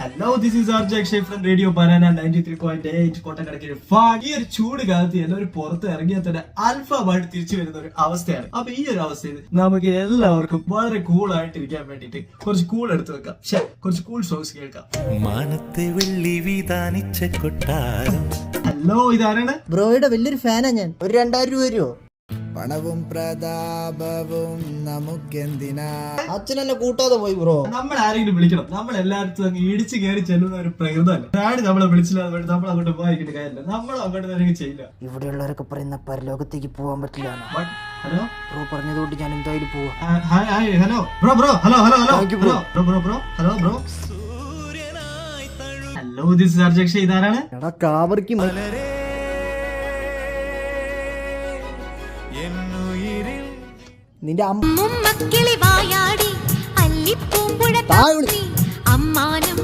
Hello this is RJ Akshay from radio banana 93.8 കോട്ടക്കടക്കിൽ fan. ഈ ഒരു ചൂട് കാലത്ത് എല്ലാവരും പുറത്ത് ഇറങ്ങിയാൽ തന്നെ അൽഫാമായിട്ട് തിരിച്ചു വരുന്ന ഒരു അവസ്ഥയാണ്. അപ്പൊ ഈ ഒരു അവസ്ഥയിൽ നമുക്ക് എല്ലാവർക്കും വളരെ കൂൾ ആയിട്ട് ഇരിക്കാൻ വേണ്ടിട്ട് കുറച്ച് കൂൾ എടുത്ത് വെക്കാം. കുറച്ച് കൂൾ സോങ്സ് കേൾക്കാം. ഹലോ, ഇതാരാണ്? ബ്രോയുടെ വലിയൊരു ഫാനാ ഞാൻ. ഒരു 2000 രൂപ വരുമോ? പണവും പ്രതാപവും നമുക്കെന്തിനാ? അച്ഛൻ എന്നെ കൂട്ടാതെ പോയി ബ്രോ. നമ്മൾ ആരെങ്കിലും വിളിക്കണം. നമ്മൾ എല്ലായിടത്തും അങ്ങ് ഇടിച്ചു കയറി ചെല്ലുന്ന ഒരു പ്രകൃതമല്ല. ഡാഡി നമ്മളെ വിളിച്ചില്ല, നമ്മൾ അങ്ങോട്ട് പോയിരിക്കേണ്ട കാര്യമില്ല. നമ്മൾ അങ്ങോട്ട് തന്നെ ചെയ്യില്ല. ഇവിടെയുള്ളവരൊക്കെ പറയുന്ന പരലോകത്തേക്ക് പോകാൻ പറ്റില്ല. ഹലോ ബ്രോ പറഞ്ഞതുകൊണ്ട് ഞാൻ എന്തായാലും പോവാ. Hello bro hello this is RJ Akshay. ഇതാരാണ്? എടാ കാവറിക്ക് നിന്റെ അമ്മുമ്മക്കിളി വായാടി അല്ലിപ്പൂമ്പുഴ അമ്മാനം